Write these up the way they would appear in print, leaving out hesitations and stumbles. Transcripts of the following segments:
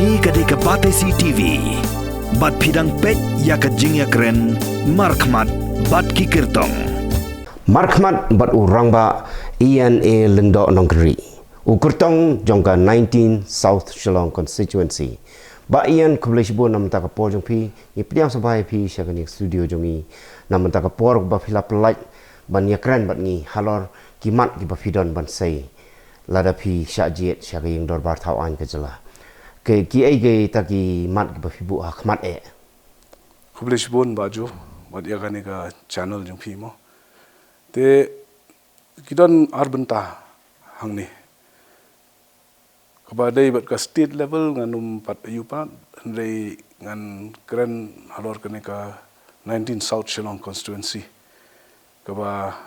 Ni kadeka Batesi TV. Bat pidang pet ya kajing ya keren. Markmat bat kikirtong. Markmat bat urang ba ENA Lyngdoh Nongkynrih. Ukurtong jongka 19 South Shillong constituency. Ba ian kublesibu nam ta kapor jong pi ni piam sabai pi syakani studio jongi nam ta kapor ba philap light ban ya keren bat ni halor kimat ki ba fidon ban sei lada pi syajiet syakayeng dorbar thawan ke Jylla ke ki ai ge ta ki mat ki ba fibu akmat e kublesibun baju bat ya kani ka channel jong pi mo te kidon arbenta hang ni kabadai bat ka state level ngan pat ayupat ndai ngan keren halor kene ka 19 South Shillong constituency kaba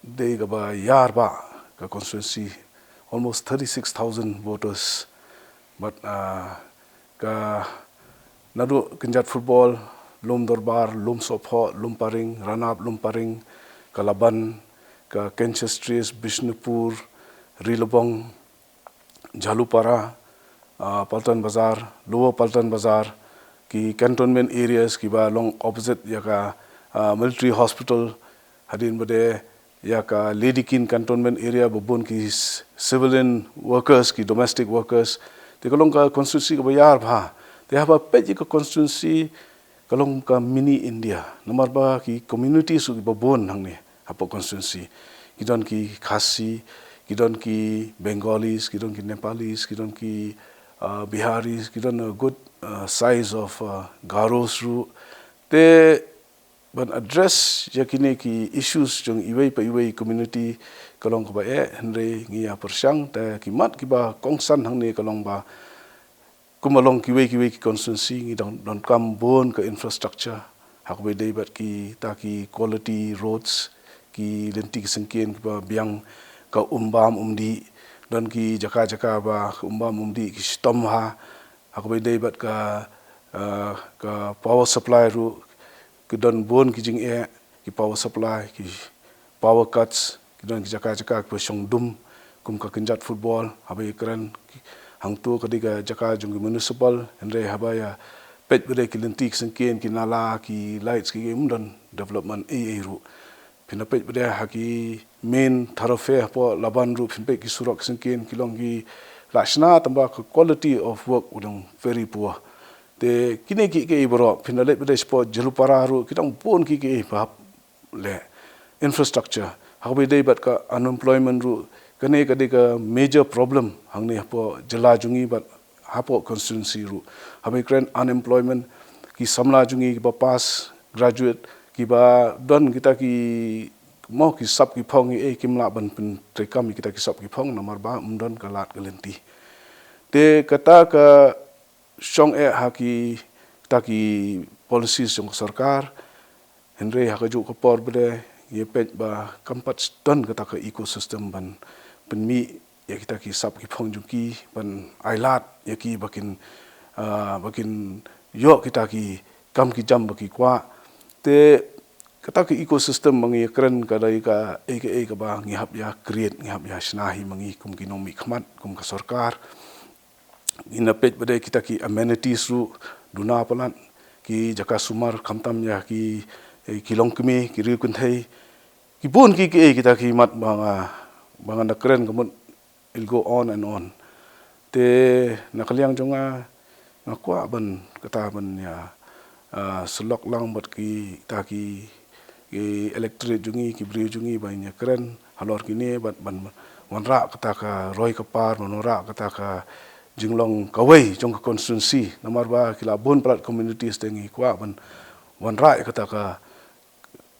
dei kaba yar ba ka constituency almost 36,000 voters but ka nadu kenjat football lum dorbar lum sopho lum paring ranap lum paring kalaban ka Kyntiew Bishnupur Rilabong Jalupara, Paltan Bazar, Lower Paltan Bazar, ki cantonment areas ki ba long opposite ya ka military hospital hadin bade ya ka Ladykin cantonment area bubun ki civilian workers ki domestic workers te kalong ka constituency ka bayar bha te ha ba pej ka constituency kalong ka mini India nomor ba ki community su ki bubun hang ne apa constituency kidon ki Khasi kidon ki Bengalis, kidon ki Nepalis, kidon ki Biharis, kidon a good size of Garos ru. Te ban address yakini ki issues jong iwei pa iwei community kalong ka ba henre ngia persyang te kimat ki ba kongsan hang ne kalong ba kumalong kiwei ki constituency ngi don kam bon ka infrastructure hak be dei bat ki ta ki quality roads ki lenti sengken ki ba biang ka umbam umdi dan ki jaka ba umbam umdi ki stom ha aku bedai bat ka power supply ru ki don bon ki jing ki power supply ki power cuts ki don ki jaka ki song dum kum ka kenjat football habai keren hang tu ka diga jaka jung municipal andre habaya pet bedai ki lentik sengken ki nala ki lights ki don development ru pinapet bede haki main thoroughfare po laban ru pinpet ki surak sengken kilong ki lashna tamba quality of work udang very poor te kini ki ke ibro pinalet bede sport Jalupara ru kitang pon ki ke bab le infrastructure habi dei bat ka unemployment ru kane ka de ka major problem hang ne po Jylla jungi bat hapo constituency ru habi kren unemployment ki Samla jungi ki ba pass graduate ki ba don kita ki mau ki sap ki phong kimla ban pen trekam kita ki sap ki phong nomor ba don kalat galenti te kata ka song haki ta ki policies jong sarkar henre ha ka ju ko por bede ye pet ba kampat don kata ka ecosystem ban penmi ya kita ki sap ki phong juki ban ailat ya ki bakin yo kita ki kam ki jam baki kwa te kata ki ecosystem mangi keren kadai ka aka ba ngihap ya create ngihap ya snahi mangi kum ki nomi khmat kum ka sarkar ina pet bade kita ki amenities ru duna palan ki jaka sumar khamtam ya ki kilongkmi ki ri kunthai ki bon ki kita ki mat banga na keren kamun will go on and on te nakaliang jonga ngakwa ban kata ban ya selok lang bat ki ta ki electric jungi ki bri jungi banyak keren halor kini bat ban wanra kata ka roy kapar monora kata ka jinglong kawai jong constituency nomor ba kila bon plat communities tengi kwa ban wanra kata ka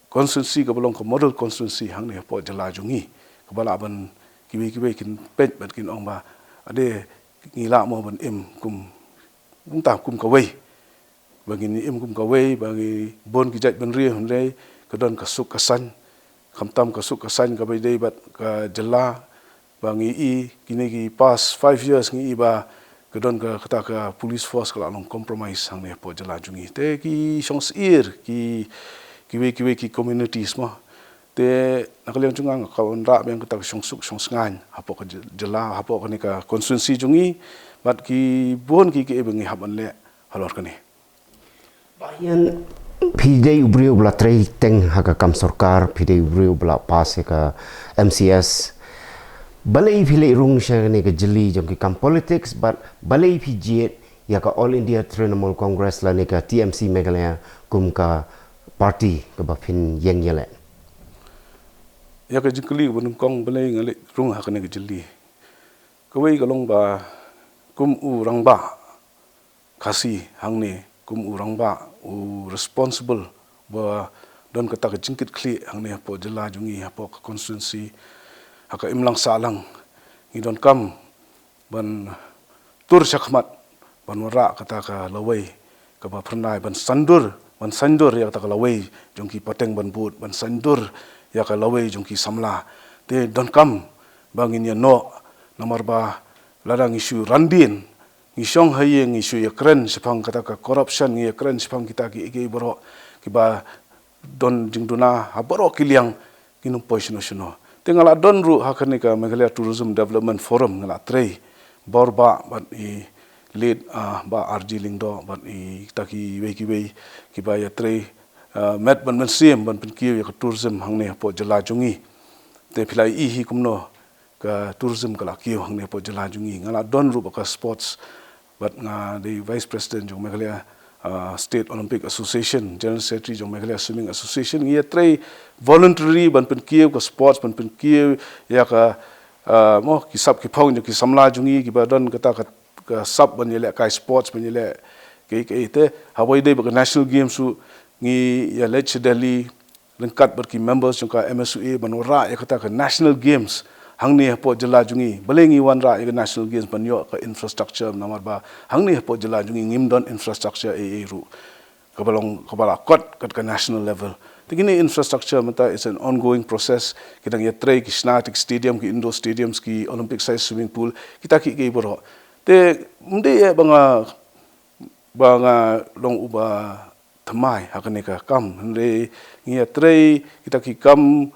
constituency ka belong ka model constituency hang ne po Jylla jungi kabala ban kiwi kin pet bat kin ong ba ade ngila mo ban kum ta kum kawai bagi ni kum kawai bagi bon kijat benri hundai kedon kasuk kasan khamtam kasuk kasan ka bedai bat ka Jylla bangi kini ki past 5 years ngi ba kedon ka kata ka police force kala long compromise hang ne po Jylla jungi te ki songsir ki kiwi ki communities mo te nakaliang chungang kawan ra bang kata songsuk songsngan hapo ka Jylla hapo ka ni ka constituency jungi bat ki bon ki bengi haban le halor kani Bayan pidei ubrio bla trei teng haka kam sarkar pidei ubrio bla pas ka MCS balai phile rung sha ne ka jili jong ki kam politics but balai phi jet ya ka All India Trinamool Congress la ne ka TMC Meghalaya kum ka party ka ba phin yeng yele ya ka jikli bunung kong balai ngale rung hakane ka jili kawai ka long ba kum u rang ba kasi hang ne kum u rang ba u responsible ba don kata ka jingkit kli hang ne po Jylla jungi po constituency haka imlang salang ngi don kam ban tur shakmat ban wara kata ka lawai ka ba pernai ban sandur ya kata ka lawai jongki pateng ban but ban sandur ya ka lawai jongki samla te don kam bangin ya no nomor ba ladang isu randin ngi shong haye ngi isu ya kren sepang kata ka corruption ngi ya kren sepang kita ki boro ki ba don jingduna haboro kiliang kinum poisno tinggal don ru hakane ka Meghalaya Tourism Development Forum ngala trei borba ban i lead ba RG Lyngdoh ban i taki wei ki ba ya trei met ban siem ban pinkiu ya tourism hangne po Jylla jungi te philai i hi kumno ka tourism kala kiu hangne po Jylla jungi ngala don ru ka sports bat nga the vice president jong Meghalaya State Olympic Association, General Secretary Jong Meghalaya Swimming Association, ia try voluntary ban penkieu ka sports ban penkieu ya ka mo kisap ki phong ki samla jungi ki badon kata ka sub ban yele ka sports ban yele ke te hawai dei ba national games su ngi ya lech Delhi lengkat ber ki members jong ka MSUA ban ora ya kata ka national games hangni po Jylla jungi balengi wan ra ya national games ban yo ka infrastructure namar ba hangni po Jylla jungi ngim don infrastructure ru kabala kot kat ka national level tigini infrastructure mata is an ongoing process kita ya try ki Snatic stadium ki indoor stadiums ki Olympic size swimming pool kita ki boro te mde ya banga long uba thamai hakane ka kam hande ya try kita ki kam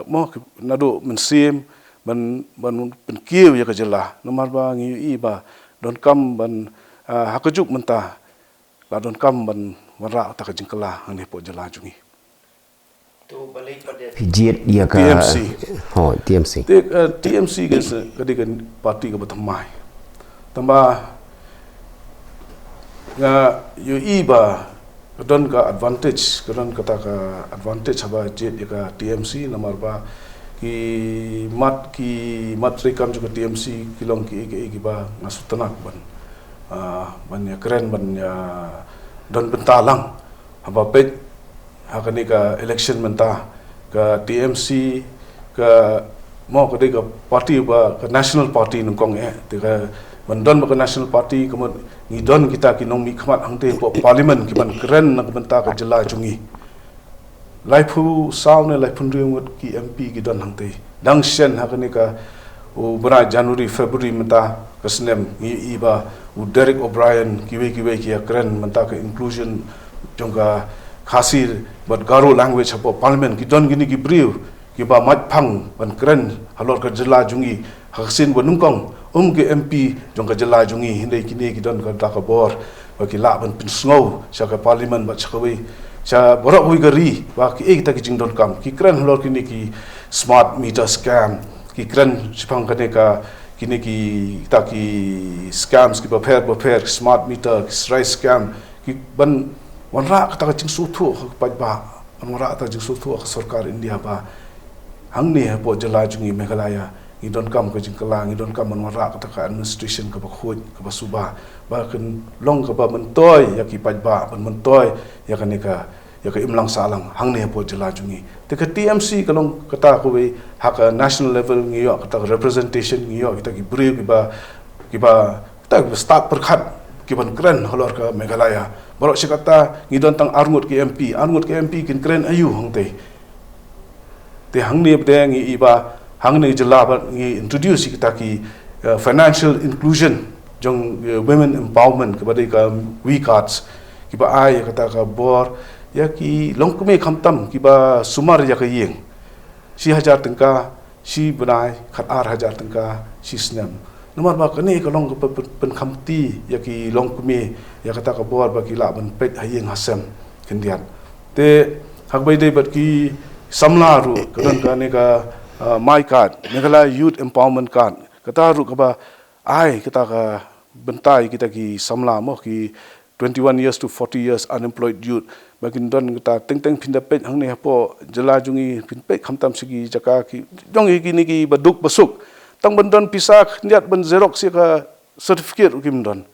mo nado mensim ban penkiu ya ka Jylla nomar ba ngi i ba don kam ban hakajuk menta la don kam ban wara ta ka jingkala ane po Jylla jungi to balai pada jet ya ka TMC TMC ke kan parti ka batamai tamba nga yu i ba don ka advantage kadon kata ka advantage haba jet ya ka TMC nomor ba ki mat rekam juga TMC kilong ki ba ngasutenak ban ya keren ban ya don bentalang haba pet hakani ka election menta ka TMC ka mo ka ka parti ba ka national party nungkong te ka bandon ba national party kemudian ngidon kita kinong mi khmat hangte po parliament ki ban keren nak benta ka Jylla jungi laipu saune laipun riungut ki MP ki don hangte dang shen hakani ka u bra January February menta ka snem i ba u Derek O'Brien ki ki keren menta ka inclusion jongka khasir but Garo language po parliament ki don gini ki briu ki ba mat phang ban keren halor ka Jylla jungi haksin ba nungkong ke MP jong ka Jylla jungi hindai kini ki don ka ka bor ba ki la ban pin snow sha ka parliament ba chakawi sha borok wi gari ba ki kita ki jingdon kam ki kren halor kini ki smart meter scam ki kren sipang ka kini ki ta ki scams ki ba pher smart meter ki rice scam ki ban wanra kata ka jing sutu pa ba wanra ta jing sutu ka sarkar India ba hangni po Jylla jungi Meghalaya ngidon kam ka jingkala ngidon kam manwara kata ka administration ka bakhoj ka basuba ba kan long ka ba mentoy ya ki pajba ban mentoy ya ka imlang salang hangne po Jylla jungi te ka TMC kalong kata ko we haka national level ngiyo kata representation ngiyo kita ki bri ki ba ta start perkhat ki ban kren holor ka Meghalaya borok si kata ngidon tang arngut ki MP kin kren ayu hangte te hangne bde ngi iba hangne Jylla ba ngi introduce kita ki financial inclusion jong women empowerment kepada ka we cards ki ba ai kata ka bor ya ki longkume khamtam ki ba sumar ya ka yeng si 1000 tengka si benai khat 1000 tengka si snem nomor ba kani kalong pen khamti ya ki long kumi ya kata ka bor ba ki la ban pet hayeng hasam kendiat te hak bai dei bat ki samla ru kadon ka ne ka my card Meghalaya youth empowerment card kata ru ka ba ai kita ka bentai kita ki samla mo ki 21 years to 40 years unemployed youth bakin don kita teng pindapet hang ne po Jylla jungi pinpet khamtam sigi jaka ki jong ki ni ki baduk basuk tang bandon pisak niat ban xerox ka certificate ukim don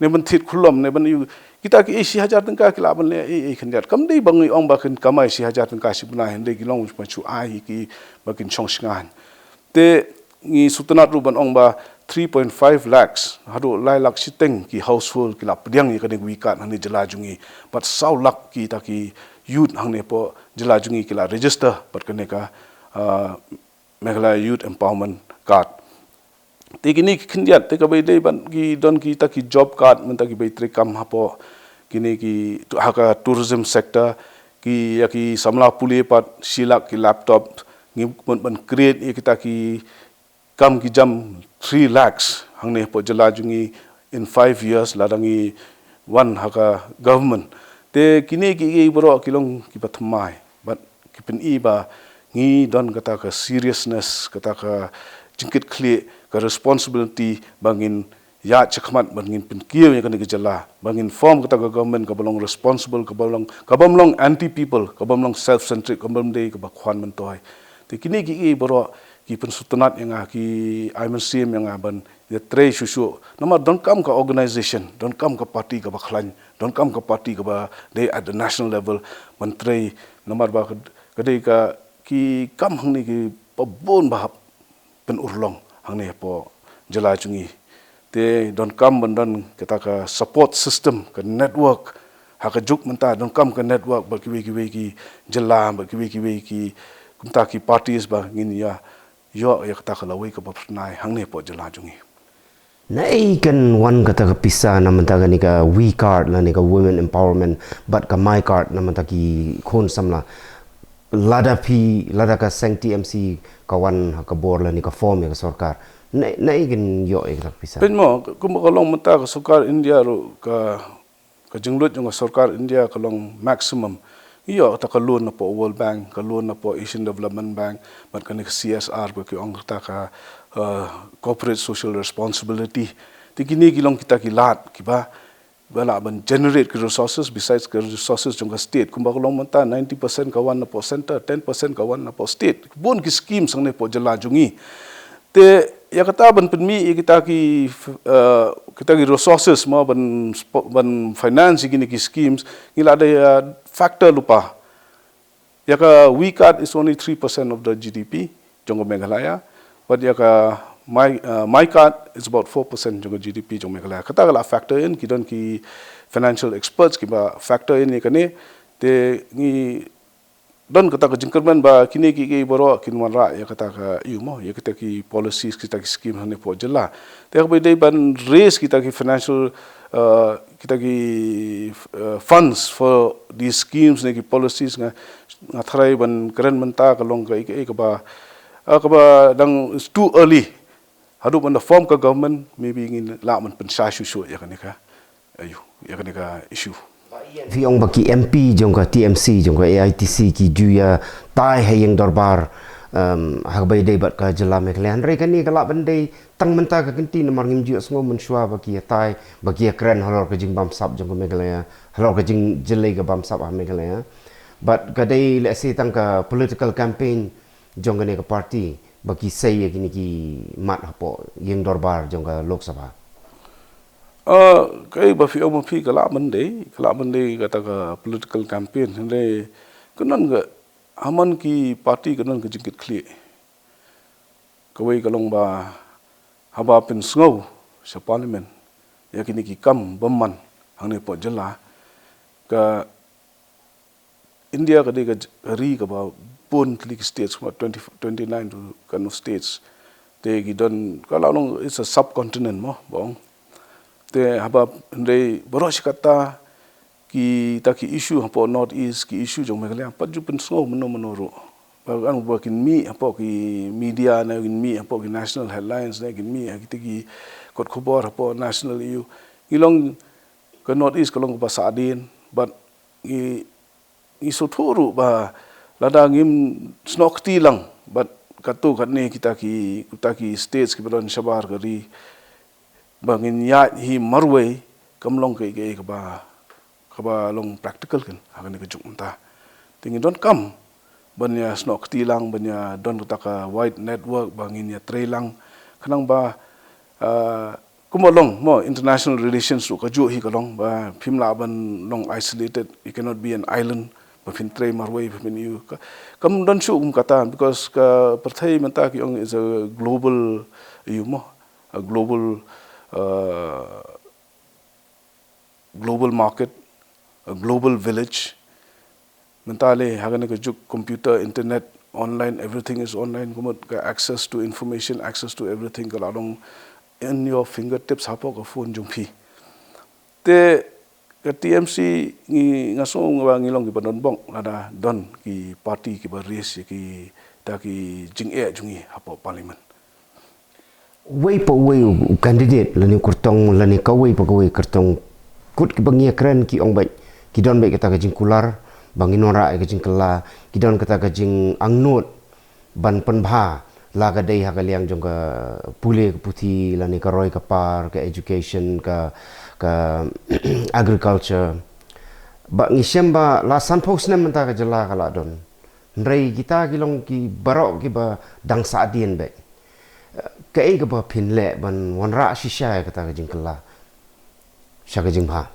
ne ban thit khulom ne ban yu kita ki 80,000 tengka ki la ban le khandiat kam dei bangi ong bakin kamai 80,000 tengka si buna hende ki long chu ai ki bakin chong singan te ngi sutanat ru ban ong ba 3.5 lakhs hadu lai lak siteng ki household ki la pdiang ni kading wikat hang Jylla jungi but sau lak ki ta ki youth hang ne po Jylla jungi ki la register pat kane ka Meghalaya youth empowerment card te kini khindiat te ka bai dei ban ki don ki ta ki job card men ta ki bai tre kam hapo kini ki haka tourism sector ki ya ki samla puli pat silak ki laptop ngi ban create kita ki kam ki jam 3 lakhs hang ne po Jylla jungi in 5 years ladangi one haka government te kini ki bro kilong ki patmai but ki pen I ba ngi don kata ka seriousness kata ka jingkit kli ka responsibility bangin ya chakmat bangin pen kieu ya kan Jylla bangin form kata ka government ka belong responsible ka belong anti people ka belong self centric ka belong dei ka bakhwan man toy te kini ki bro ki pensutunat yang ki IMCM yang ban ya tre susu nama don't come ka organization don't come ka party ka bakhlan don't come ka party ka ba they at the national level ban tre nama ba kadai ka ki kam hang ni ki pabon ba pen urlong hang ni po Jylla jungi te don't come ban don kata ka support system ka network haka juk menta don't come ka network ba ki Jylla ba ki kumta ki parties ba ngin ya yo ya kata kalawai ka bapnai hang ne po Jylla jungi nai kan wan kata ka pisa na manta ni ka we card na ni ka women empowerment but ka my card na manta ki khon samla lada ka sengti MC ka wan ka bor la ni ka form ya ka sarkar nai kan yo ka pisa pen mo kumakalong menta ka sarkar India ro ka jinglut yung sarkar India kalong maximum iyo ta ka loan na po World Bank ka loan na po Asian Development Bank but ka ni CSR ko ki ong ta ka corporate social responsibility ti kini kilong kita kilat kiba bala ban generate ka resources besides ka resources jong ka state kumba kolong manta 90% ka wan na po center 10% ka wan na po state bon ki scheme sang ne po Jylla jungi te ya kata ban penmi kita ki resources mo ban finance gini ki schemes ngila ada factor lupa ya ka we card is only 3% of the GDP jong Meghalaya but ya ka my card is about 4% jong GDP jong Meghalaya kata kala factor in kidon ki financial experts ki ba factor in ni kane te ngi don kata ka jingkerman ba kini ki boro kinwan ra ya kata ka mo ya kita ki policies kita ki scheme hane po Jylla te ka dei ban raise kita ki financial kita ki funds for these schemes ne ki policies nga tharai ban keren menta ka long ka ka ba dang it's too early hadu ban the form ka government maybe ngin la man pen sa su ya kan ka ya kan ka issue fi ong baki MP jong ka TMC jong ka AITC ki Jylla tai hayeng darbar hak bai dei bat ka Jylla Meghalaya re kan ni kala bandai tang menta ka kinti nomor ngim ju sngo mun shwa baki tai baki kren halor ka jing bam sap jong ka Meghalaya halor ka jing Jylla ka bam sap Meghalaya but ka dei let's say tang ka political campaign jong ka party baki sei kini ki mat hapo yeng darbar jong ka Lok Sabha kai ba fi om fi kala mande kata ka political campaign hende kanan ga aman ki party kanan ka jingkit kli kawai kalong ba haba pen sngo sa parliament ya kini ki kam bamman hangne po Jylla ka India ka de ka ri ka ba pun kli states 29 to kind of states te gi don kala long it's a subcontinent mo bong te haba ndei boros kata ki ta ki issue hapo north east ki issue jong Meghalaya pat ju pen so mono ro bagan buat mi apa ki media na mi apa ki national headlines na mi kita ki kot khobor apa national you ilong ke north east kalong ba sadin but i soturu ba lada ngim snokti lang but katu katne kita ki states ki balon shabar kari bangin ya hi marway kamlong ke ba long practical kan akan ke jumta tingin don't come banya snokti lang banya don taka wide network bangin ya trailang kanang ba kumolong mo international relations su kaju hi kalong ba phimla ban long isolated, you cannot be an island ba fin tray marway fin you kam don su kata because ka perthai menta ki ong is a global you mo a global market, a global village. Mentale hagan ke juk computer, internet, online, everything is online. Kumot access to information, access to everything kalalong in your fingertips hapo ka phone jungpi. Te ka TMC ngi ngasong wa ngilong ki panon bong ada don ki party ki baris ki ta ki jing jungi hapo parliament. Wei pa wei candidate lani kurtong lani kawei pa kawei kurtong kut ki bangia keren ki ong bai ki don bai kata ka jing kular bangin ora ke jing kela kidon kata ke jing angnut ban penbha la ka dei ha kaliang jong ka pule ke puthi lani ka roi ka par ke education ka agriculture ba ngisemba la san pos nem menta ka jela kala don nrei kita kilong ki barok ki ba dang sa dien be ke e ka ba phin le ban wanra shisha kata ke jing kela sha ka jing bha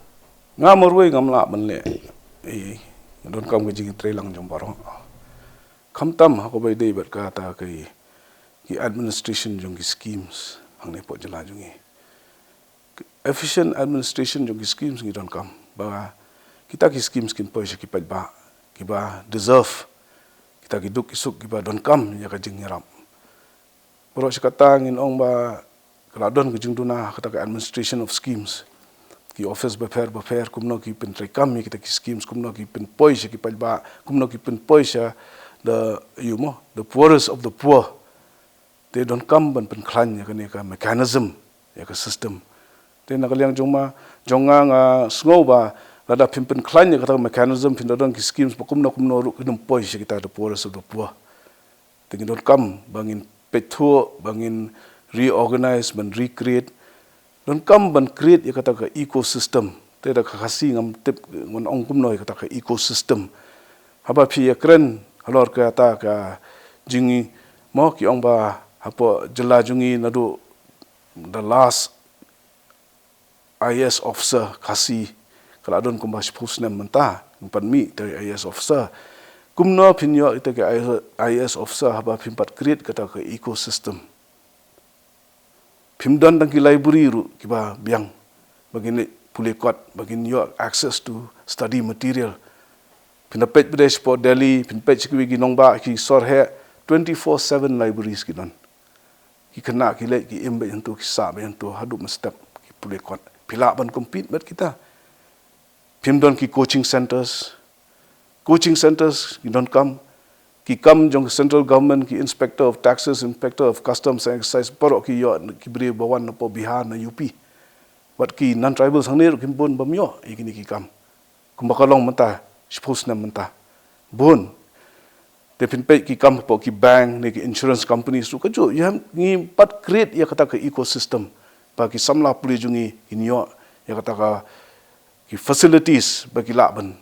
Ngamorwei ngamla ban le don kam ke jing trailang jong baro kham tam ha ko bai dei bat ka ta ki administration jong ki schemes hang ne po jala jong efficient administration jong ki schemes ngi don kam ba kita ki schemes kin poise ki ba ki ba deserve kita ki duk isuk ki ba don kam ya ka jing ram bro sikata ngin ong ba kala don ke jing duna kata ka administration of schemes ki office bafer kumno ki pen rekam kita ki schemes kumno ki pen poise ki ba kumno ki pen poise the poorest of the poor they don't come ban pen klan ya ka mechanism ya ka system te nakaliang jonga nga sngo ba lada pen klan ya ka mechanism pin don ki schemes kumno ru kidum poise kita the poorest of the poor they don't come bangin petho bangin reorganize ban recreate don kam ban create ya kata ka ecosystem te da khasi ngam tip ngon ong kum noi kata ka ecosystem haba phi ya kren halor ka ta ka jingi mo ki ong ba hapo Jylla jungi nadu the last IS officer khasi kala don kum ba spus nem menta pan mi te IS officer kumno phin yo ite ka IS officer haba phi pat create kata ka ecosystem Pimdan dan ki library ru kiba biang bagin pule kot bagin your access to study material pinapet Pradesh for Delhi pinapet ki gi nongba ki sorhe 24/7 libraries ki don ki kena ki le ki imbe entu ki sa be entu hadu mestep ki pule kot pila ban compete bat kita pimdan ki coaching centers ki don ki kam jong central government ki inspector of taxes, inspector of customs and excise paro ki yo ki bri bawan po Bihar na UP wat ki non tribal sangner ki bon bamyo ikini ki kam kumbakalong menta suppose na menta bon te pin pe ki kam po ki bank ne ki insurance companies su ka jo yam ngi pat create ya kata ka ecosystem pa ki samla puli jungi inyo ya kata ka ki facilities bagi la ban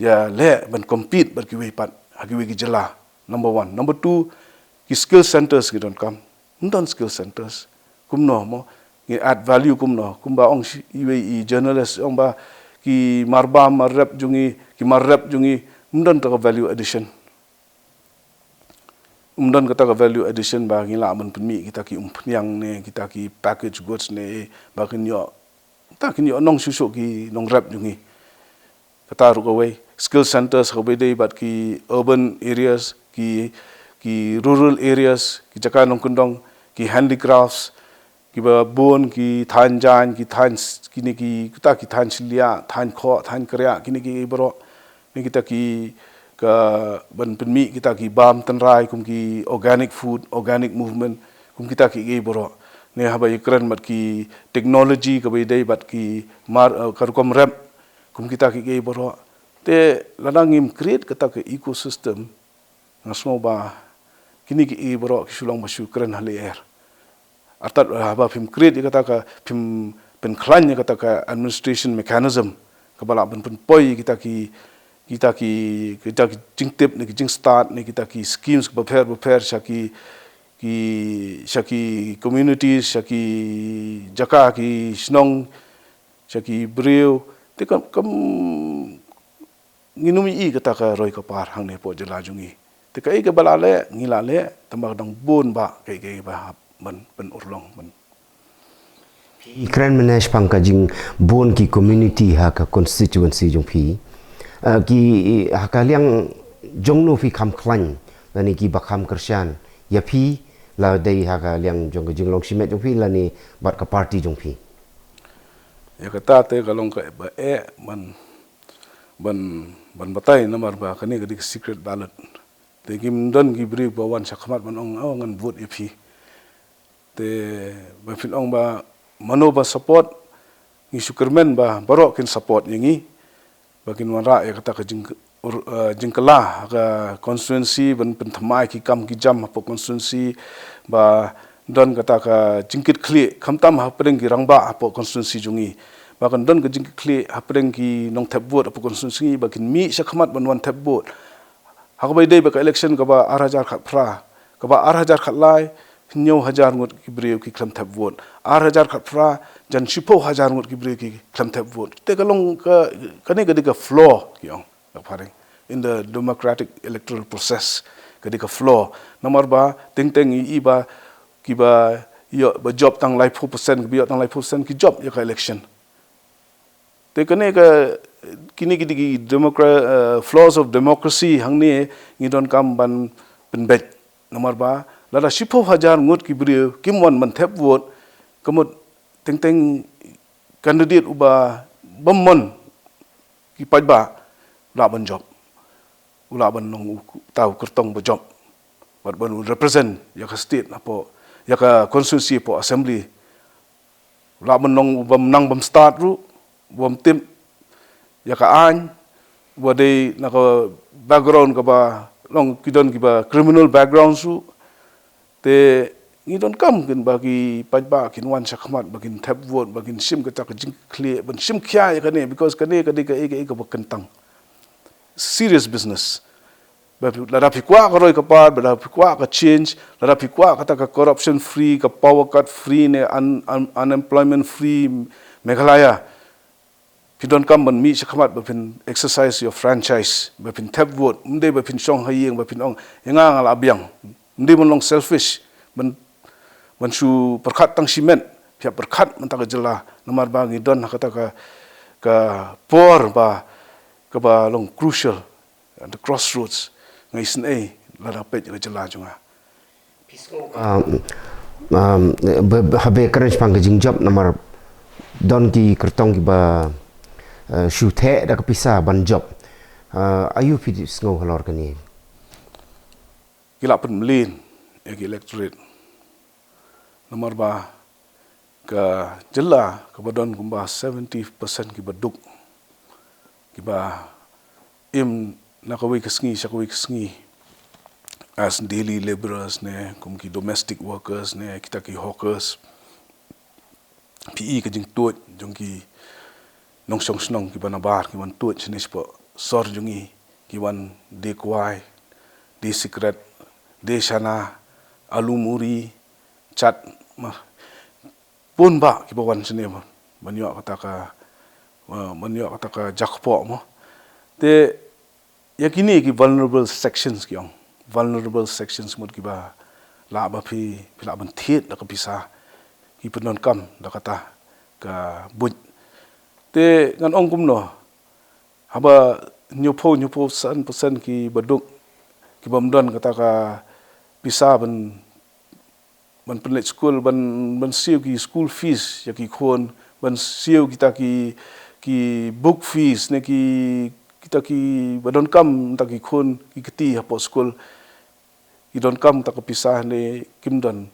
ya le ban compete bagi we pat Hagiwe ki Jylla, number 1. Number 2, ki skill centers ki don kam. Ndon skill centers. Kumno mo, ki add value kumno. Kumba ong iwe journalist, ong ba ki marrep jungi, ndon taka value addition. Ndon kata ka value addition ba ngila aman penmi kita ki umpnyang ne, kita ki package goods ne, ba kinyo, ta kinyo nong susu ki nong rep jungi. Kata rukaway. Skill centers kabede bat ki urban areas ki rural areas ki jaka nong kundong ki handicrafts ki ba bon ki than jan ki than kini ki kita ki than silia than kho than kriya kini ki bro ni kita ki ka ban penmi kita ki bam tanrai kum ki organic food, organic movement kum kita ki ge boro ne haba ikran mat ki technology ka be dei bat ki mar karukom rap kum kita ki ge boro te ladang im create kata ke ecosystem ngasmo ba kini ki ge boro ki sulong masu kran hale air atat haba phim create kata ka phim pen khlan kata ka administration mechanism ka bala ban pen poi kita ki jing tip ni jing start ni kita ki schemes prepare shaki communities shaki jaka ki snong shaki breu te kam nginumi I kata ka roi ka par hang ne po Jylla jungi te kai ke balale ngilale tambah dang bon ba kai ba ban urlong ban ikran manage pangka jing bon ki community ha ka constituency jong phi ki hakaliang jong no fi kham khlan lani ki bakham kershan ya phi la dei hakaliang jong jing long simet jong phi lani bat ka party jong phi ya kata te kalong ka ba ban batai namar ba kani ka secret ballot te kim don ki bri ba wan sakhamat man ong ngan vote ya phi te ba fin ong ba mano ba support ni sukermen ba barok kin support yangi bakin wanra ya kata ka jingkala ka constituency ban penthamai ki kam ki jam apa constituency ba don kata ka jingkit khli khamtam ha preng ki rangba apa constituency jungi bakan don ka jingkit khli ha preng ki nong thap vote apa constituency bakin mi sakhamat ban wan thap vote ha ka bai dei ba ka election ka ba 8000 khat phra ka ba 8000 khat lai nyo hajar ngot ki breu ki Khlem thap vote 8000 khat phra jan sipo hajar ngot ki breu ki Khlem thap vote te kalong ka kani ka dika flaw ki ong ka pharing in the democratic electoral process ka dika flaw nomor ba ting I ba ki ba yo ba job tang lai 4% ki yo tang lai 4% ki job ya ka election te kani ka kini ki diki flaws of democracy hangni ngidon kam ban penbet nomor ba lada sipo hajar ngot ki breu kimwan man thap vote kamut teng candidate uba bammon ki pajba la ban job ula ban nong tahu kertong ba job ban represent ya ka state apo ya ka constituency po assembly ula ban nong bam nang bam start ru bam tim ya ka an wade na ka background ka ba long kidon ki ba criminal background su te ngidon kam kin bagi pajba kin wan sakhamat bagin thap vote bagin sim ka tak jing clear ban sim khya ya kane because kane ka dika ega bakantang serious business ba la pikwa ka roi ka par ba pikwa ka change la pikwa ka ta ka corruption free ka power cut free ne unemployment free Meghalaya pidon kam ban mi sakhamat ba pin exercise your franchise ba pin thap vote mde ba pin song hayeng ba pin ong yenga ngala abyang mde mon long selfish ban su perkhat tang simen pia perkhat man ta Jylla namar ba ngi don kata ka por ba ka ba long crucial at the crossroads ngai sin ai la da pe Jylla junga habe courage pang jing job namar don ki kertong ki ba shu the da ka pisa ban job ayu pi sngo halor kani gila pen mlin egi electorate nomor ba ka Jylla ka badon kumba 70% ki baduk ki ba im nakawi kasngi shakawi kasngi as daily laborers ne kum ki domestic workers ne kita ki hawkers PE ka jing tuot jong ki nong song snong ki banabar ki man tuot chinis po sor jungi ki wan de kwai de secret de shana alumuri chat ma pun ba ki bawan sini ma banyo kata ka jakpo mo te yakini ki vulnerable sections ki ong vulnerable sections mod ki ba la ba phi la ban thiet la ka pisa ki penon kam la kata ka buj te ngan ong kum no haba nyupo san persen ki baduk ki bamdon kata ka pisa ban penet school ban siu ki school fees ya ki khon ban siu kita ki book fees ne ki kita ki badon kam ta ki khun ki keti hapo school ki don kam ta pisah ni kimdan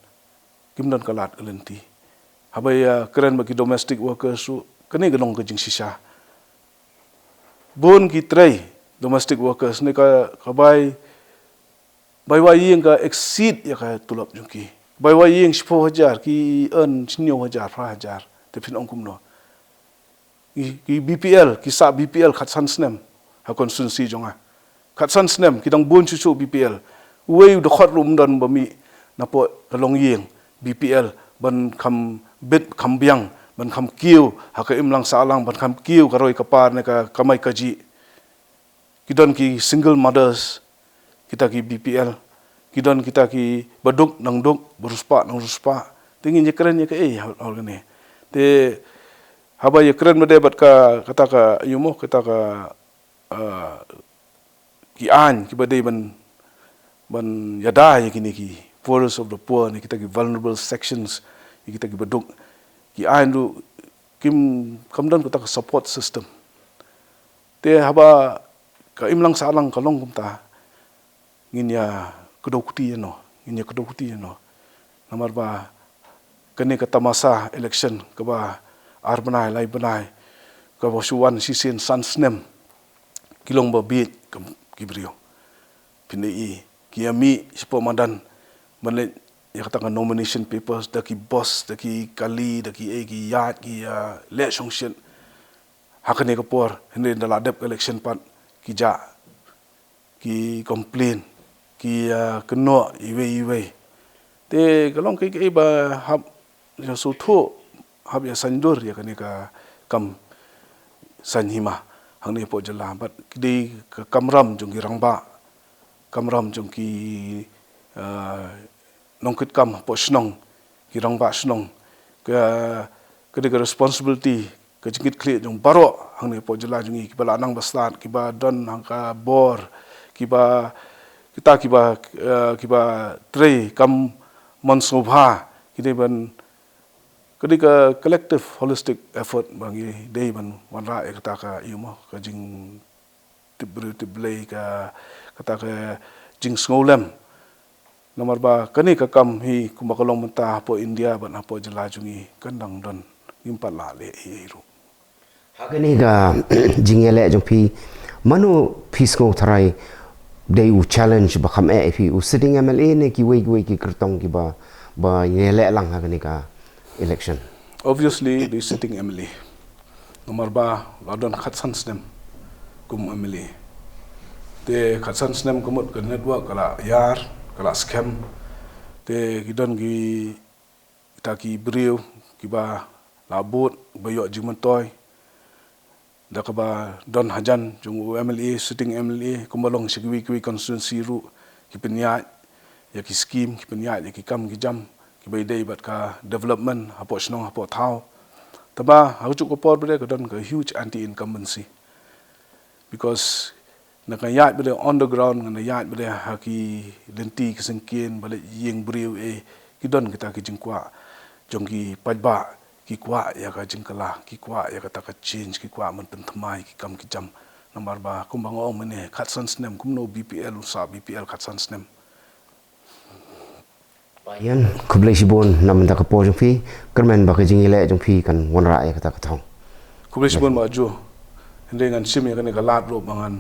kalat elenti habaya keren bagi domestic workers su kene genong ke jing sisa bon ki trai domestic workers ni ka bai waying ka exceed ya ka tulap jungki bai waying 10,000 ki earn 9,000 1,000 te pin ong kumno ki BPL ki sa BPL khat san snem ha constituency jonga khat san snem ki dang bon chu BPL wei do khot rum don bami na po long yeng BPL ban kham bet kham biang ban kham kiu ha ka imlang salang ban kham kiu ka roi ka par ne ka kamai kaji kidon ki single mothers kita ki BPL kidon kita ki baduk nang duk beruspa nang ruspa tingin je keren ye ka hal gane te haba ye keren mede bat ka kata ka yumo kata ka ki an ki badai ban yada ye kini ki poorest of the poor ni kita ki vulnerable sections ni kita ki baduk ki an du kim kamdan kita ka support system te haba ka imlang salang kalong kumta nginya kedok kuti no namar ba kene ka tamasa election ka ba arbanai lai banai ka ba suwan sisen sansnem kilong ba bit ki brio pinai ki ami sipo madan manle ya kata nomination papers daki boss daki kali daki ki yat ki le songshit hakane ka por hende dala dep election pat ki ja ki complain ki keno iwe te kalong ki ba hab ya so tho hab ya sandur ya kane ka kam sanhima hangne po jala bat kidi ka kamram jong ki rangba kamram jong ki nongkit kam po snong ki rangba snong ka kedi responsibility ka jingit kle jong baro hangne po jala jong ki bala nang baslat ki ba don hangka bor ki ba tre kam monsubha kidi ban kedi ka collective holistic effort bangi dei ban wanra ekta ka yumo ka jing tiblei ka kata ka jing ngolem nomor ba kani ka kam hi kumakalong menta po India ban apo jela jungi kandang don impat la le iru hakani ga jingele jong pi manu pisco tharai they will challenge ba kham fi sitting MLA ne ki wei ki kertong ki ba yele lang hakani ka election obviously the sitting MLA nomor ba ladon khatsan snem kum MLA te khatsan snem kumut ke network kala yar kala scam te kidon gi taki brio ki ba labut bayo jimentoy dakaba don hajan jung MLA sitting MLA kumbalong sigwi constituency ru ki penya ya ki scheme ki penya ya ki kam ki jam ki bai dei bat ka development hapo snong hapo thau taba hauchu ko por bre ka don ka huge anti incumbency because nakayat bele on the ground nakayat bele haki lenti kisengkin bale yeng brio ki don kita ki jingkwa jongki pajba ki kwa ya ka jingkala ki kwa ya ka ta ka change ki kwa man pen thamai ki kam ki jam number ba kumbang ong mene khatsan snem kumno BPL sa BPL khatsan snem bayan kublai sibon nam ta ka po jong phi kermen ba ka jingile jong phi kan wanra ya ka ta ka thong kublai sibon ma jo hende ngan sim ya ka ne ka lat ro bangan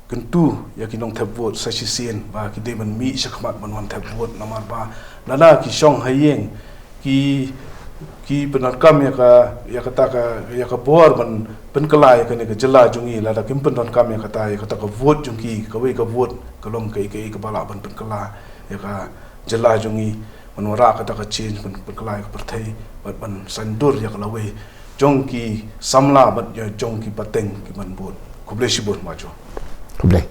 kentu ya ki nong thep vote sa chi sen ba ki de man mi shakmat man wan thep vote number ba nana ki shong hayeng ki penat kam ya ka bor ban penkelai ka ne ka Jylla jungi la da kim penat kam ya kata ka vote jungi ka wei ka vote ka long kai ka bala ban penkela ya ka Jylla jungi man wara ka ta ka change ban penkelai ka perthai ban sandur ya ka lawe Jong ki Samla bat ya Jong ki pateng ki man vote kublai sibur majo kublai